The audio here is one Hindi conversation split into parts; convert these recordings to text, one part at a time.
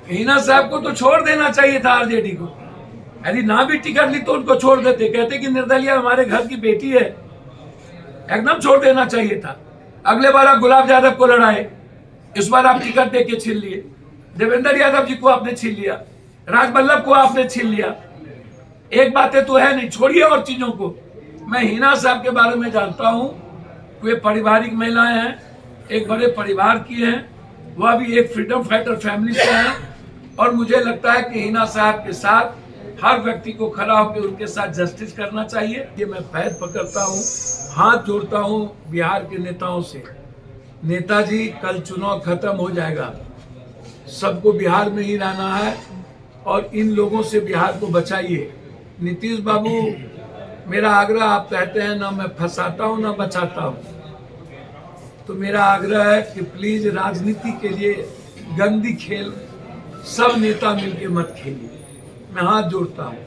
हिना साहब को तो छोड़ देना चाहिए था आरजेडी को। यदि ना भी टिकट ली तो उनको छोड़ देते, कहते कि निर्दलीय हमारे घर की बेटी है, एकदम छोड़ देना चाहिए था। अगले बार आप गुलाब यादव को लड़ाए, इस बार आप टिकट दे के छीन लिए। देवेंद्र यादव जी को आपने छीन लिया, राजबल्लभ को आपने छीन लिया। एक बातें तो है नहीं, छोड़िए और चीजों को। मैं हिना साहब के बारे में जानता हूं, वे पारिवारिक महिलाएं हैं, एक बड़े परिवार की हैं, वह भी एक फ्रीडम फाइटर फैमिली से हैं, और मुझे लगता है कि हिना साहब के साथ हर व्यक्ति को खड़ा होकर उनके साथ जस्टिस करना चाहिए। ये मैं पैर पकड़ता हूँ, हाथ जोड़ता हूँ बिहार के नेताओं से। नेताजी, कल चुनाव खत्म हो जाएगा, सबको बिहार में ही रहना है और इन लोगों से बिहार को बचाइए। नीतीश बाबू, मेरा आग्रह, आप कहते हैं ना मैं फंसाता हूँ ना बचाता हूँ, तो मेरा आग्रह है कि प्लीज राजनीति के लिए गंदी खेल सब नेता मिलकर मत खेलिए। मैं हाथ जोड़ता हूँ,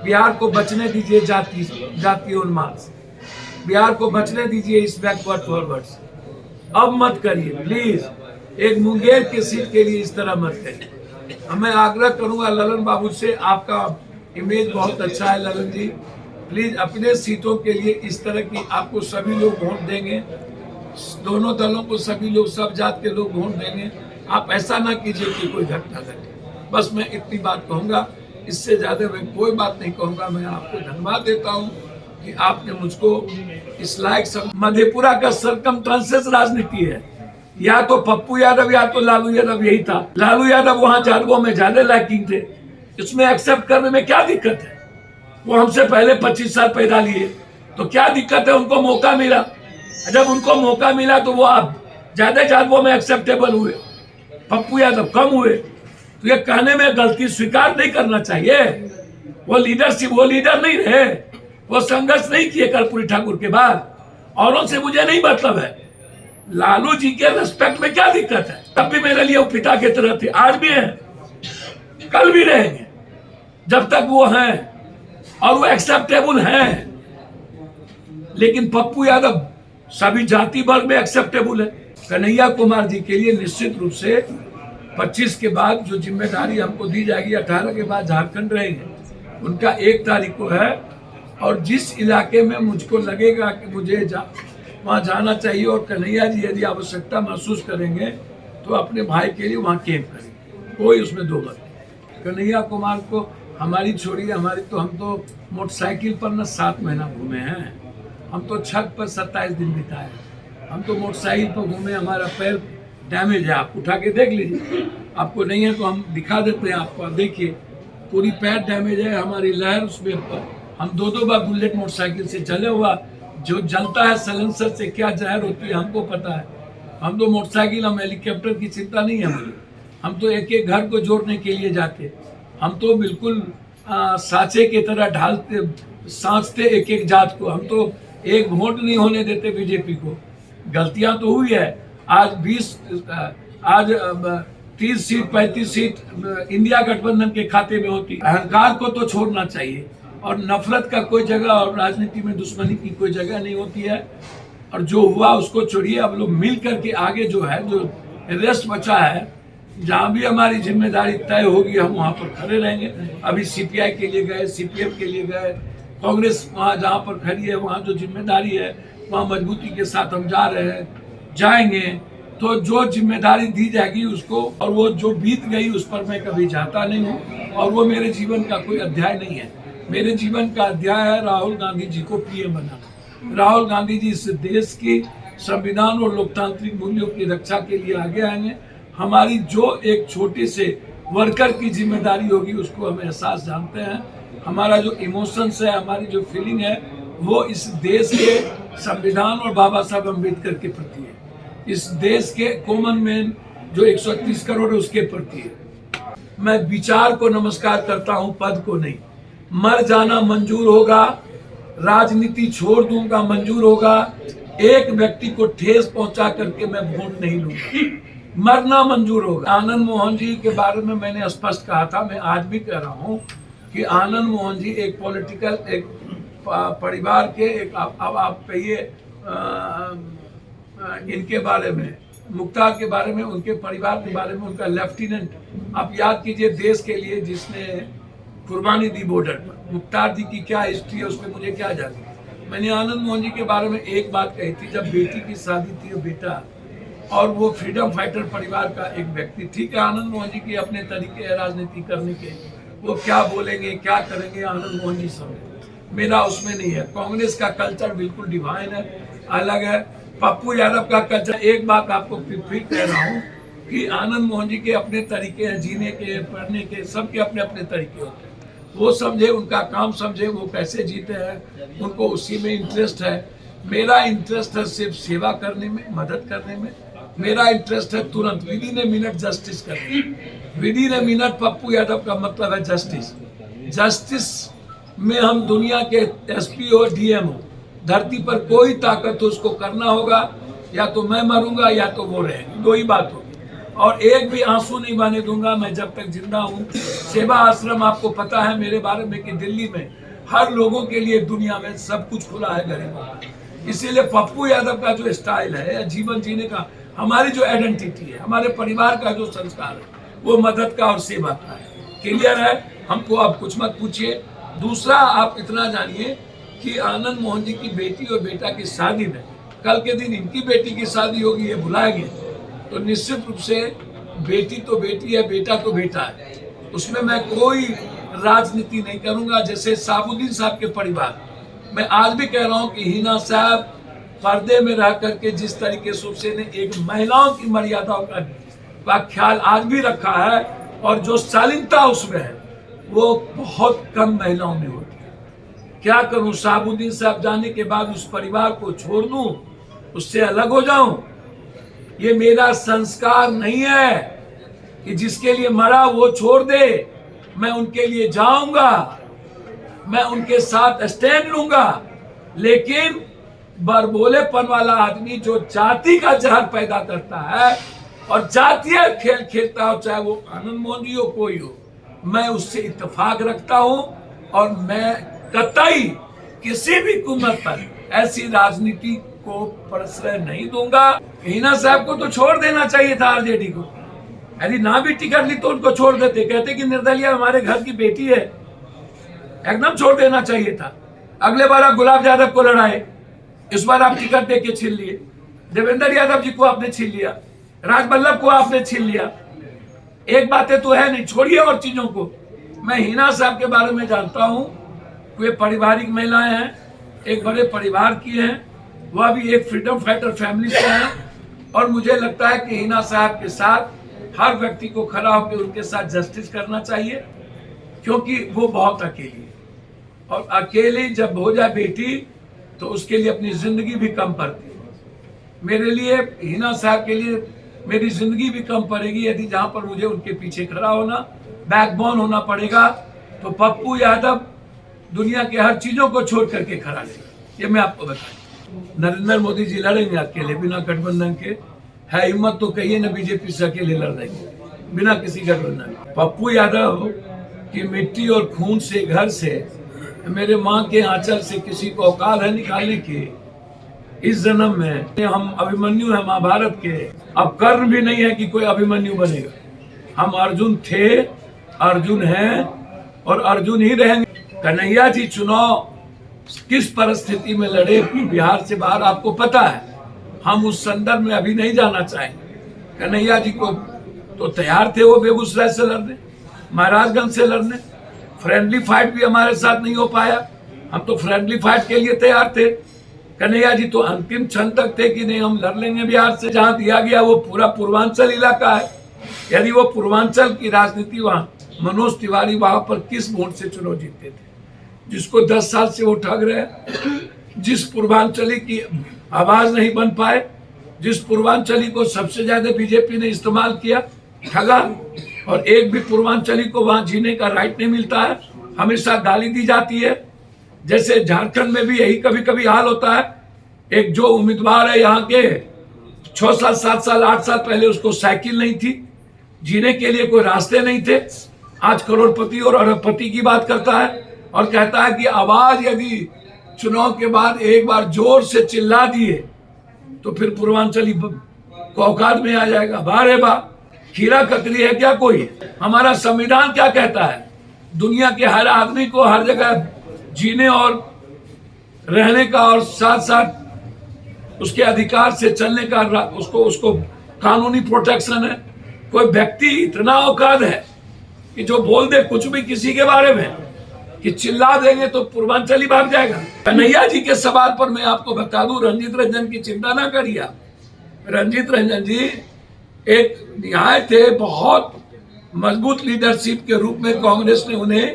बिहार को बचने दीजिए जातीय उन्माद से, बिहार को बचने दीजिए इस बैकवर्ड फॉरवर्ड से। अब मत करिए प्लीज, एक मुंगेर की सीट के लिए इस तरह मत करिए। मैं आग्रह करूंगा ललन बाबू से, आपका इमेज बहुत अच्छा है ललन जी, प्लीज अपने सीटों के लिए इस तरह की, आपको सभी लोग वोट देंगे, दोनों दलों को सभी लोग, सब जात के लोग वोट देंगे। आप ऐसा ना कीजिए कि कोई घटना घटे। बस मैं इतनी बात कहूंगा, इससे ज्यादा मैं कोई बात नहीं कहूंगा। मैं आपको धन्यवाद देता हूं कि आपने मुझको इस लायक मधेपुरा का सरकमस्टेंसेस राजनीति है, या तो पप्पू यादव या तो लालू यादव, यही था। लालू यादव वहां जादवों में ज्यादा लायकिंग थे, इसमें एक्सेप्ट करने में क्या दिक्कत है? वो हमसे पहले 25 साल पैदा लिए, तो क्या दिक्कत है? उनको मौका मिला, जब उनको मौका मिला तो वो आप ज्यादा जादवों में एक्सेप्टेबल हुए, पप्पू यादव कम हुए। तो ये कहने में गलती स्वीकार नहीं करना चाहिए। वो लीडरशिप, वो लीडर नहीं रहे, वो संघर्ष नहीं किए कर्पूरी ठाकुर के बाद। औरों से मुझे नहीं मतलब है, लालू जी के रेस्पेक्ट में क्या दिक्कत है? तब भी मेरे लिए वो पिता की तरह थे, आज भी हैं, कल भी रहेंगे, जब तक वो हैं और वो एक्सेप्टेबल हैं। लेकिन पप्पू यादव सभी जाति वर्ग में एक्सेप्टेबल है। कन्हैया कुमार जी के लिए निश्चित रूप से 25 के बाद जो जिम्मेदारी हमको दी जाएगी, 18 के बाद झारखंड रहेंगे, उनका 1 तारीख को है। और जिस इलाके में मुझको लगेगा कि मुझे वहाँ जाना चाहिए और कन्हैया जी यदि आवश्यकता महसूस करेंगे तो अपने भाई के लिए वहाँ कैंप करेंगे, कोई उसमें दो बात नहीं। कन्हैया कुमार को हमारी छोड़िए, हमारी तो, हम तो मोटरसाइकिल पर न 7 महीना घूमे हैं, हम तो छत पर 27 दिन बिताए, हम तो मोटरसाइकिल पर घूमे, हमारा पैर डैमेज है, आप उठा के देख लीजिए। आपको नहीं है तो हम दिखा देते हैं आपको, देखिए पूरी पैर डैमेज है हमारी। लहर उसमें हम 2-2 बार बुलेट मोटरसाइकिल से चले हुआ, जो जलता है सलेंसर से क्या जहर होती है हमको पता है। हम तो मोटरसाइकिल, हम हेलीकॉप्टर की चिंता नहीं है मुझे, हम तो एक एक घर को जोड़ने के लिए जाते, हम तो बिल्कुल सांचे की तरह ढालते, सांचते एक एक जात को। हम तो एक वोट नहीं होने देते बीजेपी को। गलतियां तो हुई है, आज 30 सीट 35 सीट इंडिया गठबंधन के खाते में होती। अहंकार को तो छोड़ना चाहिए, और नफरत का कोई जगह और राजनीति में दुश्मनी की कोई जगह नहीं होती है। और जो हुआ उसको छोड़िए, अब लोग मिल करके आगे जो है, जो रेस्ट बचा है, जहाँ भी हमारी जिम्मेदारी तय होगी हम वहाँ पर खड़े रहेंगे। अभी सीपीआई के लिए गए, सीपीएम के लिए गए, कांग्रेस वहाँ जहाँ पर खड़ी है वहाँ जो जिम्मेदारी है वहाँ मजबूती के साथ हम जा रहे हैं, जाएंगे। तो जो जिम्मेदारी दी जाएगी उसको, और वो जो बीत गई उस पर मैं कभी जाता नहीं हूँ, और वो मेरे जीवन का कोई अध्याय नहीं है। मेरे जीवन का अध्याय है राहुल गांधी जी को पीएम बनाना। राहुल गांधी जी इस देश की संविधान और लोकतांत्रिक मूल्यों की रक्षा के लिए आगे आएंगे। हमारी जो एक छोटी से वर्कर की जिम्मेदारी होगी उसको हम एहसास जानते हैं। हमारा जो इमोशंस है, हमारी जो फीलिंग है, वो इस देश के संविधान और बाबा साहब अम्बेडकर के प्रति है, इस देश के कॉमन मैन जो 131 करोड़ है उसके प्रति है। मैं विचार को नमस्कार करता हूं, पद को नहीं। मर जाना मंजूर होगा, राजनीति छोड़ दूंगा मंजूर होगा, एक व्यक्ति को ठेस पहुंचा करके मैं वोट नहीं लूंगा। मरना मंजूर होगा। आनंद मोहन जी के बारे में मैंने स्पष्ट कहा था, मैं आज भी कह रहा हूं कि आनंद मोहन जी एक पॉलिटिकल, एक परिवार के, एक अब आप कहिए इनके बारे में, मुख्तार के बारे में, उनके परिवार के बारे में, उनका लेफ्टिनेंट, आप याद कीजिए देश के लिए जिसने कुर्बानी दी बॉर्डर पर, मुख्तार जी की क्या हिस्ट्री है उसमें मुझे क्या जाने। मैंने आनंद मोहन जी के बारे में एक बात कही थी, जब बेटी की शादी थी, बेटा और वो फ्रीडम फाइटर परिवार का एक व्यक्ति, ठीक है आनंद मोहन जी के अपने तरीके है राजनीति करने के, वो क्या बोलेंगे क्या करेंगे आनंद मोहन जी समझे, मेरा उसमें नहीं है। कांग्रेस का कल्चर बिल्कुल डिवाइन है, अलग है। पप्पू यादव का कल्चर, एक बात आपको फिर कह रहा हूँ कि आनंद मोहन जी के अपने तरीके हैं जीने के, पढ़ने के, सबके अपने अपने तरीके होते हैं। वो समझे, उनका काम समझे, वो कैसे जीते हैं, उनको उसी में इंटरेस्ट है। मेरा इंटरेस्ट है सिर्फ सेवा करने में, मदद करने में। मेरा इंटरेस्ट है तुरंत within a minute justice करने। Within a minute Pappu Yadav का मतलब है जस्टिस। जस्टिस में हम दुनिया के एसपी हो, डीएम हो, धरती पर कोई ताकत हो उसको करना होगा, या तो मैं मरूंगा या तो वो रहेंगे, दो ही बात होगी। और एक भी आंसू नहीं बहने दूंगा मैं जब तक जिंदा हूँ। सेवा आश्रम, आपको पता है मेरे बारे में कि दिल्ली में हर लोगों के लिए दुनिया में सब कुछ खुला है गरीबों का। इसीलिए पप्पू यादव का जो स्टाइल है जीवन जीने का, हमारी जो आइडेंटिटी है, हमारे परिवार का जो संस्कार है, वो मदद का और सेवा का है। क्लियर है? हमको आप कुछ मत पूछिए। दूसरा, आप इतना जानिए कि आनंद मोहन जी की बेटी और बेटा की शादी में, कल के दिन इनकी बेटी की शादी होगी, ये भुलाएंगे तो निश्चित रूप से बेटी तो बेटी है, बेटा तो बेटा है, उसमें मैं कोई राजनीति नहीं करूंगा। जैसे साबुद्दीन साहब के परिवार, मैं आज भी कह रहा हूं कि हिना साहब पर्दे में रह करके जिस तरीके से उसने एक महिलाओं की मर्यादाओं का ख्याल आज भी रखा है, और जो शालीनता उसमें है वो बहुत कम महिलाओं में होती है। क्या करूं, साबुद्दीन साहब जाने के बाद उस परिवार को छोड़ दूं, उससे अलग हो जाऊं? ये मेरा संस्कार नहीं है कि जिसके लिए मरा वो छोड़ दे। मैं उनके लिए जाऊंगा, मैं उनके साथ स्टैंड लूंगा, लेकिन बरबोलेपन वाला आदमी जो जाति का जहर पैदा करता है और जातीय खेल खेलता हो, चाहे वो आनंद मोहन जी हो कोई हो, मैं उससे इत्तेफाक रखता हूं। और मैं कतई किसी भी कीमत पर ऐसी राजनीति को प्रश्रय नहीं दूंगा। हिना साहब को तो छोड़ देना चाहिए था आरजेडी को, यदि ना भी टिकट ली तो उनको छोड़ देते, कहते कि निर्दलीय हमारे घर की बेटी है, एकदम छोड़ देना चाहिए था। अगले बार आप गुलाब यादव को लड़ाए, इस बार आप टिकट दे के छीन लिए। देवेंद्र यादव जी को आपने छीन लिया, राजबल्लभ को आपने छीन लिया। एक बातें तो है नहीं, छोड़िए और चीजों को। मैं हिना साहब के बारे में जानता हूं, वे पारिवारिक महिलाएं हैं, एक बड़े परिवार की हैं, वह भी एक फ्रीडम फाइटर फैमिली से हैं, और मुझे लगता है कि हिना साहब के साथ हर व्यक्ति को खड़ा होकर उनके साथ जस्टिस करना चाहिए, क्योंकि वो बहुत अकेली है, और अकेली जब हो जाए बेटी तो उसके लिए अपनी जिंदगी भी कम पड़ती है। मेरे लिए, हिना साहब के लिए मेरी जिंदगी भी कम पड़ेगी यदि जहां पर मुझे उनके पीछे खड़ा होना, बैकबोन होना पड़ेगा, तो पप्पू यादव दुनिया के हर चीजों को छोड़ करके खड़ा रहेगा। ये मैं आपको बताऊं। नरेंद्र मोदी जी लड़ेंगे अकेले बिना गठबंधन के, है हिम्मत तो कहिए ना बीजेपी से अकेले लड़ देंगे बिना किसी गठबंधन। पप्पू यादव की मिट्टी और खून से, घर से, मेरे माँ के आंचल से किसी को औकात है निकालने की? इस जन्म में हम अभिमन्यु है महाभारत के, अब कर्ण भी नहीं है कि कोई अभिमन्यु बनेगा। हम अर्जुन थे, अर्जुन हैं और अर्जुन ही रहेंगे। कन्हैया जी चुनाव किस परिस्थिति में लड़े बिहार से बाहर, आपको पता है। हम उस संदर्भ में अभी नहीं जाना चाहेंगे। कन्हैया जी को तो तैयार थे वो बेगूसराय से लड़ने, महाराजगंज से लड़ने। फ्रेंडली फाइट भी हमारे साथ नहीं हो पाया, हम तो फ्रेंडली फाइट के लिए तैयार थे। कन्हैया जी तो अंतिम क्षण तक थे कि नहीं हम लड़ लेंगे बिहार से। जहां दिया गया वो पूरा पूर्वांचल इलाका है, यदि वो पूर्वांचल की राजनीति, वहां मनोज तिवारी वहां पर किस वोट से चुनाव जीतते थे, जिसको 10 साल से वो ठग रहे, जिस पूर्वांचली की आवाज नहीं बन पाए, जिस पूर्वांचली को सबसे ज्यादा बीजेपी ने इस्तेमाल किया, ठगा, और एक भी पूर्वांचली को वहां जीने का राइट नहीं मिलता है, हमेशा गाली दी जाती है। जैसे झारखंड में भी यही कभी कभी हाल होता है। एक जो उम्मीदवार है यहाँ के, 6 साल 7 साल 8 साल पहले उसको साइकिल नहीं थी, जीने के लिए कोई रास्ते नहीं थे, आज करोड़पति और अरबपति की बात करता है और कहता है कि आवाज यदि चुनाव के बाद एक बार जोर से चिल्ला दिए तो फिर पूर्वांचली औकात में आ जाएगा। बारे बा खीरा ककड़ी है क्या कोई? हमारा संविधान क्या कहता है? दुनिया के हर आदमी को हर जगह जीने और रहने का और साथ साथ उसके अधिकार से चलने का उसको कानूनी प्रोटेक्शन है। कोई व्यक्ति इतना औकात है कि जो बोल दे कुछ भी किसी के बारे में कि चिल्ला देंगे तो पूर्वांचली भाग जाएगा। कन्हैया जी के सवाल पर मैं आपको बता दूं, रंजीत रंजन की चिंता ना करिए। रंजीत रंजन जी एक निहायत थे, बहुत मजबूत लीडरशिप के रूप में कांग्रेस ने उन्हें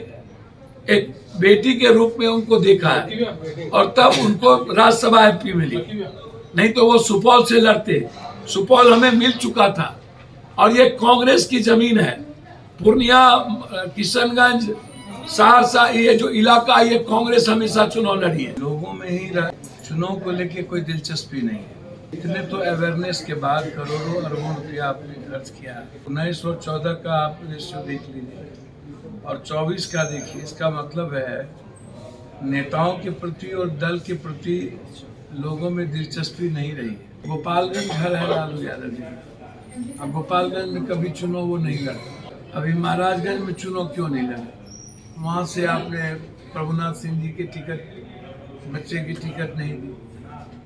एक बेटी के रूप में उनको देखा है और तब उनको राज्यसभा एमपी मिली, नहीं तो वो सुपौल से लड़ते। सुपौल हमें मिल चुका था और ये कांग्रेस की जमीन है। पूर्णिया, किशनगंज, सहरसा, ये जो इलाका, ये कांग्रेस हमेशा चुनाव लड़ी है। लोगों में ही चुनाव को लेके कोई दिलचस्पी नहीं है। इतने तो अवेयरनेस के बाद करोड़ों अरबों रुपया आपने खर्च किया। 1914 का आप रेशियो देख लीजिए और 24 का देखिए। इसका मतलब है नेताओं के प्रति और दल के प्रति लोगों में दिलचस्पी नहीं रही। गोपालगंज घर है लालू यादव जी, अब गोपालगंज में कभी चुनाव वो नहीं लड़ा। अभी महाराजगंज में चुनाव क्यों नहीं लड़ा? वहाँ से आपने प्रभुनाथ सिंह जी के टिकट, बच्चे की टिकट नहीं दी,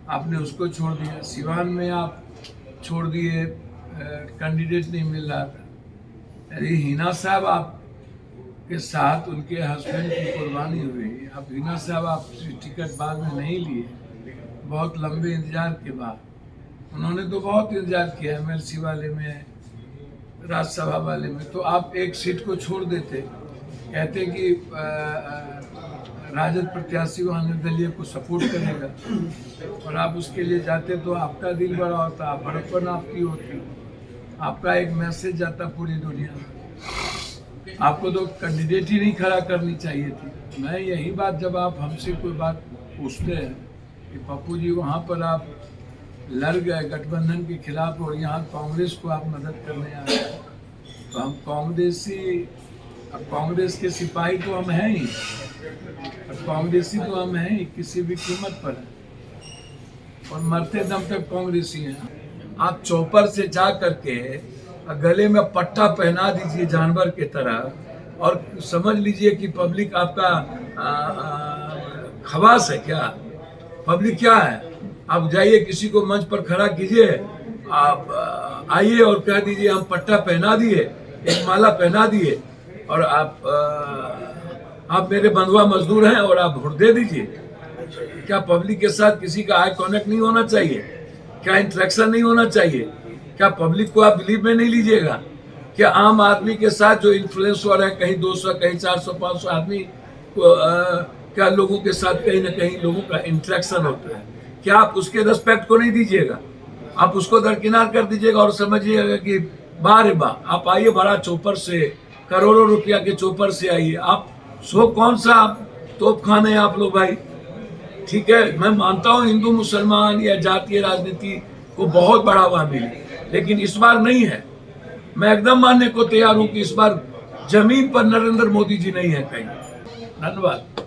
आपने उसको छोड़ दिया। सिवान में आप छोड़ दिए, कैंडिडेट नहीं मिल रहा था। अरे हिना साहब आपके साथ उनके हस्बैंड की कुर्बानी हुई, अब हिना साहब आप टिकट बाद में नहीं लिए, बहुत लंबे इंतजार के बाद। उन्होंने तो बहुत इंतजार किया एमएलसी वाले में, राज्यसभा वाले में, तो आप एक सीट को छोड़ देते, कहते कि राजद प्रत्याशी वहाँ निर्दलीय को सपोर्ट करेगा और आप उसके लिए जाते तो आपका दिल बड़ा होता, बड़प्पन आपकी होती, आपका एक मैसेज जाता पूरी दुनिया में। आपको तो कैंडिडेट ही नहीं खड़ा करनी चाहिए थी। मैं यही बात, जब आप हमसे कोई बात पूछते हैं कि पप्पू जी वहाँ पर आप लड़ गए गठबंधन के खिलाफ और यहाँ कांग्रेस को आप मदद करने आ गए, तो हम कांग्रेसी, अब कांग्रेस के सिपाही तो हम हैं ही, कांग्रेसी तो हम हैं ही किसी भी कीमत पर है और मरते दम तक कांग्रेसी हैं। आप चौपर से जा करके गले में पट्टा पहना दीजिए जानवर के तरह और समझ लीजिए कि पब्लिक आपका खवास है क्या? पब्लिक क्या है? आप जाइए किसी को मंच पर खड़ा कीजिए, आप आइए और कह दीजिए हम पट्टा पहना दिए, एक माला पहना दिए और आप मेरे बंधुआ मजदूर हैं और आप वोट दे दीजिए। क्या पब्लिक के साथ किसी का आई कॉन्टेक्ट नहीं होना चाहिए? क्या इंटरेक्शन नहीं होना चाहिए? क्या पब्लिक को आप बिलीव में नहीं लीजिएगा? क्या आम आदमी के साथ जो इन्फ्लुएंसर है, कहीं 200, कहीं 400, 500 आदमी को क्या लोगों के साथ कहीं ना कहीं लोगों का इंटरेक्शन होता है, क्या आप उसके रेस्पेक्ट को नहीं दीजिएगा? आप उसको दरकिनार कर दीजिएगा और समझिएगा कि बारे बा आप आइए बड़ा चौपर से, करोड़ों रुपया के चौपर से आइए। आप सो कौन सा तोप खाने आप लोग भाई? ठीक है, मैं मानता हूँ हिंदू मुसलमान या जातीय राजनीति को बहुत बढ़ावा मिले, लेकिन इस बार नहीं है। मैं एकदम मानने को तैयार हूँ कि इस बार जमीन पर नरेंद्र मोदी जी नहीं है कहीं। धन्यवाद।